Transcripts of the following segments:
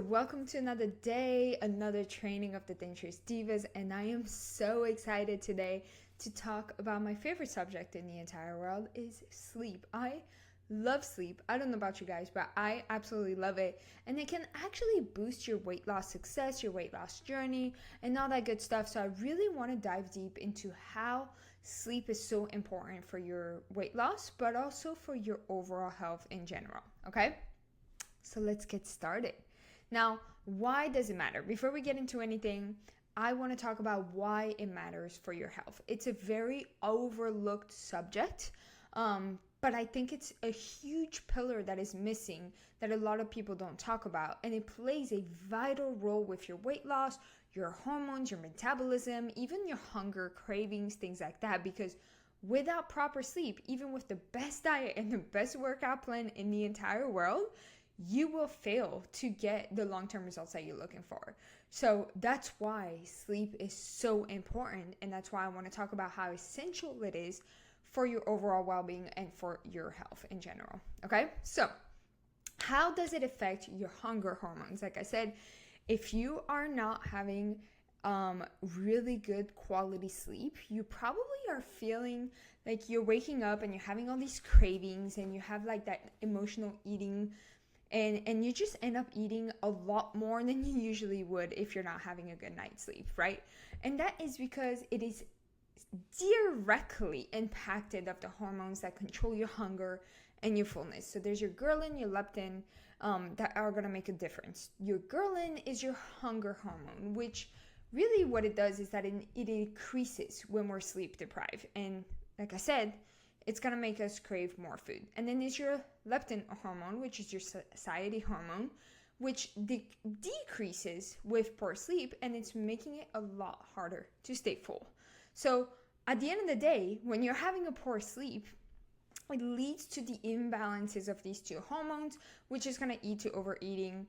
welcome to another day, another training of the Dangerous Divas, and I am so excited today to talk about my favorite subject in the entire world is sleep. I love sleep. I don't know about you guys, but I absolutely love it, and it can actually boost your weight loss success, your weight loss journey, and all that good stuff. So I really want to dive deep into how sleep is so important for your weight loss, but also for your overall health in general, okay? So let's get started. Now, why does it matter? Before we get into anything, I want to talk about why it matters for your health. It's a very overlooked subject, but I think it's a huge pillar that is missing that a lot of people don't talk about. And it plays a vital role with your weight loss, your hormones, your metabolism, even your hunger, cravings, things like that. Because without proper sleep, even with the best diet and the best workout plan in the entire world, you will fail to get the long-term results that you're looking for. So that's why sleep is so important, and that's why I want to talk about how essential it is for your overall well-being and for your health in general. Okay, so how does it affect your hunger hormones? Like I said, if you are not having really good quality sleep, you probably are feeling like you're waking up and you're having all these cravings and you have like that emotional eating, and you just end up eating a lot more than you usually would if you're not having a good night's sleep, right? And that is because it is directly impacted of the hormones that control your hunger and your fullness. So there's your ghrelin, your leptin, that are going to make a difference. Your ghrelin is your hunger hormone, which really what it does is that it increases when we're sleep deprived. And like I said, it's going to make us crave more food. And then there's your leptin hormone, which is your satiety hormone, which decreases with poor sleep, and it's making it a lot harder to stay full. So at the end of the day, when you're having a poor sleep, it leads to the imbalances of these two hormones, which is going to lead to overeating,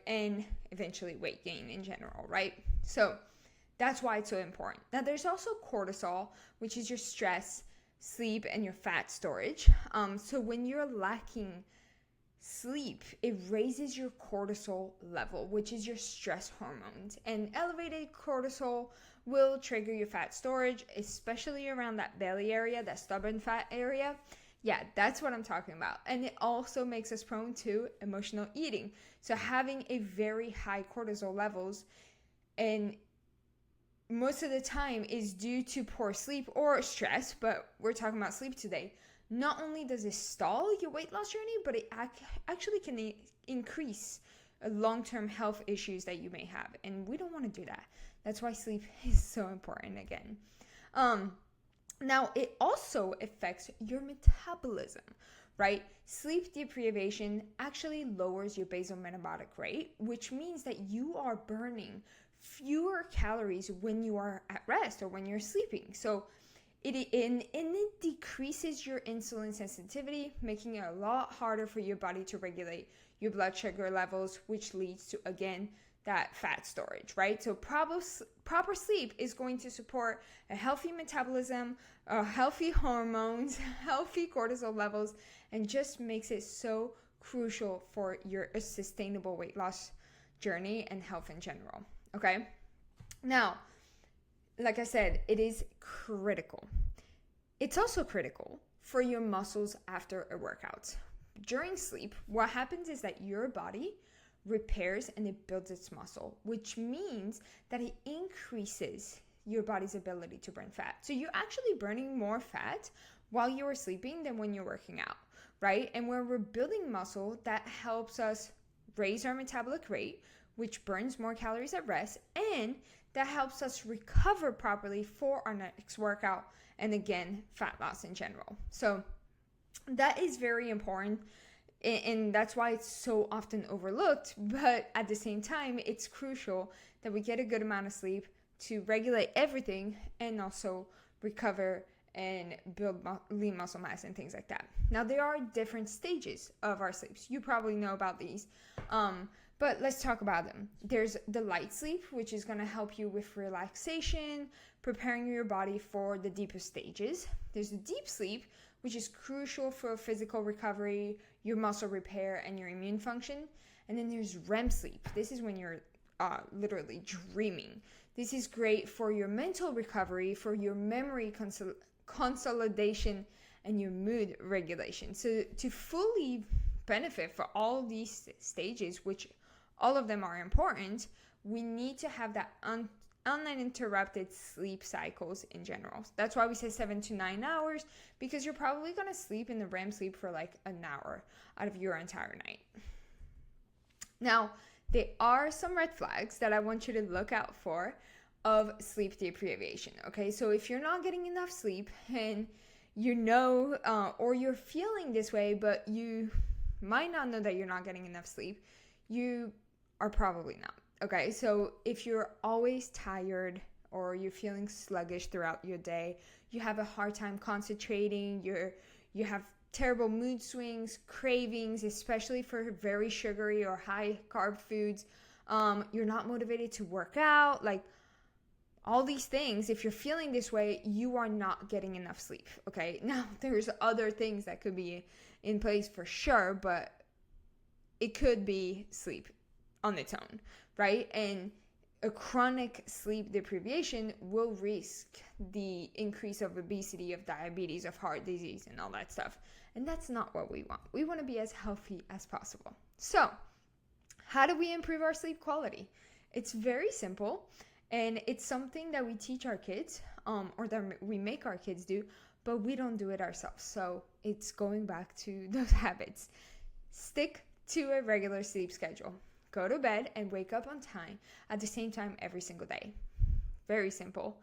and eventually weight gain in general, right? So that's why it's so important. Now, there's also cortisol, which is your stress, sleep, and your fat storage. So when you're lacking sleep, it raises your cortisol level, which is your stress hormones. And elevated cortisol will trigger your fat storage, especially around that belly area, that stubborn fat area. Yeah, that's what I'm talking about. And it also makes us prone to emotional eating. So having a very high cortisol levels, and most of the time is due to poor sleep or stress, but we're talking about sleep today. Not only does it stall your weight loss journey, but it actually can increase long-term health issues that you may have. And we don't want to do that. That's why sleep is so important again. Now, it also affects your metabolism, right? Sleep deprivation actually lowers your basal metabolic rate, which means that you are burning fewer calories when you are at rest or when you're sleeping. So it decreases your insulin sensitivity, making it a lot harder for your body to regulate your blood sugar levels, which leads to, again, that fat storage, right? So proper sleep is going to support a healthy metabolism, healthy hormones, healthy cortisol levels, and just makes it so crucial for your sustainable weight loss journey and health in general. Okay, now, like I said, it is critical. It's also critical for your muscles after a workout. During sleep, what happens is that your body repairs and it builds its muscle, which means that it increases your body's ability to burn fat. So you're actually burning more fat while you are sleeping than when you're working out, right? And when we're building muscle, that helps us raise our metabolic rate, which burns more calories at rest, and that helps us recover properly for our next workout, and again, fat loss in general. So that is very important, and that's why it's so often overlooked, but at the same time, it's crucial that we get a good amount of sleep to regulate everything and also recover and build lean muscle mass and things like that. Now, there are different stages of our sleeps. You probably know about these. But let's talk about them. There's the light sleep, which is going to help you with relaxation, preparing your body for the deepest stages. There's the deep sleep, which is crucial for physical recovery, your muscle repair, and your immune function. And then there's REM sleep. This is when you're literally dreaming. This is great for your mental recovery, for your memory consolidation, and your mood regulation. So to fully benefit for all these stages, which all of them are important, we need to have that uninterrupted sleep cycles in general. That's why we say 7 to 9 hours, because you're probably going to sleep in the REM sleep for like an hour out of your entire night. Now, there are some red flags that I want you to look out for of sleep deprivation. Okay, so if you're not getting enough sleep and you know, or you're feeling this way, but you might not know that you're not getting enough sleep, you are probably not. Okay, so if you're always tired or you're feeling sluggish throughout your day, you have a hard time concentrating, you have terrible mood swings, cravings, especially for very sugary or high carb foods, you're not motivated to work out, like all these things, if you're feeling this way, you are not getting enough sleep. Okay, now there's other things that could be in place for sure, but it could be sleep on its own, right? And a chronic sleep deprivation will risk the increase of obesity, of diabetes, of heart disease, and all that stuff. And that's not what we want. We want to be as healthy as possible. So, how do we improve our sleep quality? It's very simple, and it's something that we teach our kids, or that we make our kids do, but we don't do it ourselves. So, it's going back to those habits. Stick to a regular sleep schedule. Go to bed and wake up on time at the same time every single day. Very simple.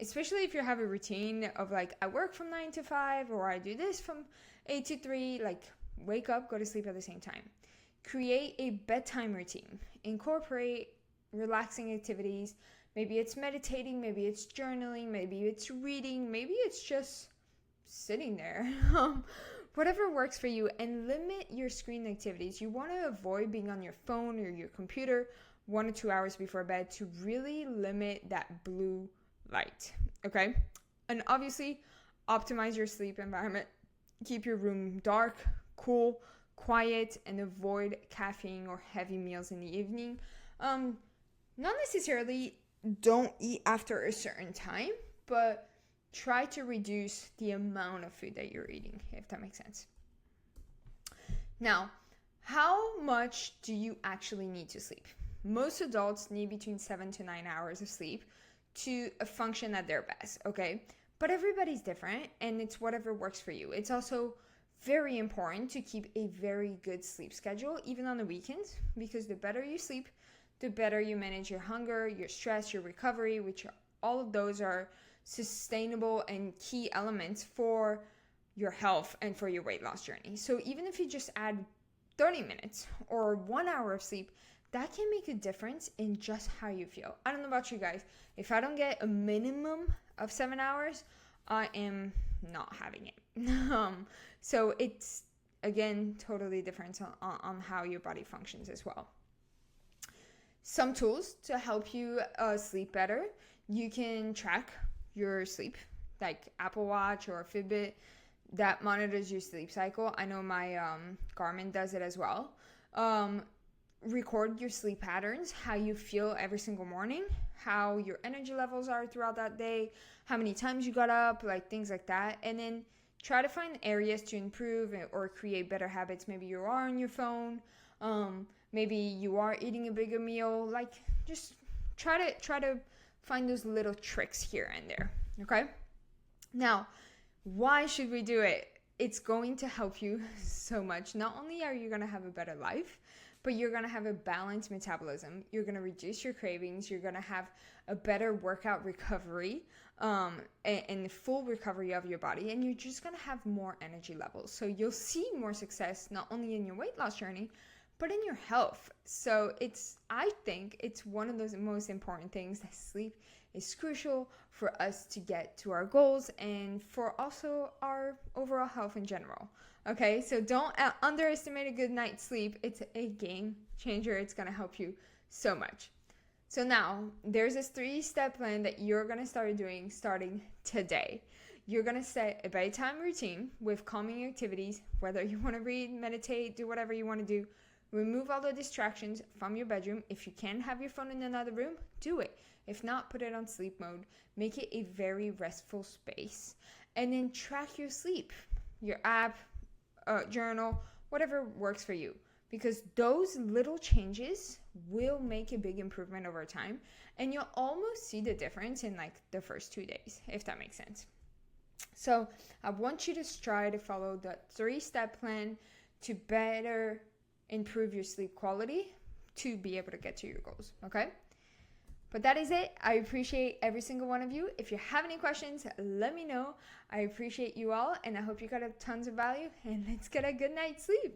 Especially if you have a routine of like, I work from 9 to 5, or I do this from 8 to 3, like wake up, go to sleep at the same time. Create a bedtime routine. Incorporate relaxing activities. Maybe it's meditating, maybe it's journaling, maybe it's reading, maybe it's just sitting there. Whatever works for you, and limit your screen activities. You want to avoid being on your phone or your computer 1 or 2 hours before bed to really limit that blue light, okay? And obviously, optimize your sleep environment. Keep your room dark, cool, quiet, and avoid caffeine or heavy meals in the evening. Not necessarily don't eat after a certain time, but try to reduce the amount of food that you're eating, if that makes sense. Now, how much do you actually need to sleep? Most adults need between 7 to 9 hours of sleep to function at their best, okay? But everybody's different, and it's whatever works for you. It's also very important to keep a very good sleep schedule, even on the weekends, because the better you sleep, the better you manage your hunger, your stress, your recovery, which all of those are sustainable and key elements for your health and for your weight loss journey. So even if you just add 30 minutes or 1 hour of sleep, that can make a difference in just how you feel. I don't know about you guys. If I don't get a minimum of 7 hours, I am not having it. So it's, again, totally different on how your body functions as well. Some tools to help you sleep better. You can track your sleep, like Apple Watch or Fitbit, that monitors your sleep cycle. I know my Garmin does it as well. Record your sleep patterns, how you feel every single morning, how your energy levels are throughout that day, how many times you got up, like things like that. And then try to find areas to improve or create better habits. Maybe you are on your phone, maybe you are eating a bigger meal. Like just try to find those little tricks here and there, okay? Now, why should we do it? It's going to help you so much. Not only are you going to have a better life, but you're going to have a balanced metabolism. You're going to reduce your cravings. You're going to have a better workout recovery and full recovery of your body. And you're just going to have more energy levels. So you'll see more success, not only in your weight loss journey, but in your health. So I think it's one of those most important things, that sleep is crucial for us to get to our goals and for also our overall health in general. Okay, so don't underestimate a good night's sleep. It's a game changer. It's going to help you so much. So now there's this 3-step plan that you're going to start doing starting today. You're going to set a bedtime routine with calming activities, whether you want to read, meditate, do whatever you want to do. Remove all the distractions from your bedroom. If you can have your phone in another room, do it. If not, put it on sleep mode. Make it a very restful space. And then track your sleep, your app, journal, whatever works for you. Because those little changes will make a big improvement over time. And you'll almost see the difference in like the first 2 days, if that makes sense. So I want you to try to follow the 3-step plan to better improve your sleep quality to be able to get to your goals, okay? But that is it. I appreciate every single one of you. If you have any questions, let me know. I appreciate you all, and I hope you got tons of value, and let's get a good night's sleep.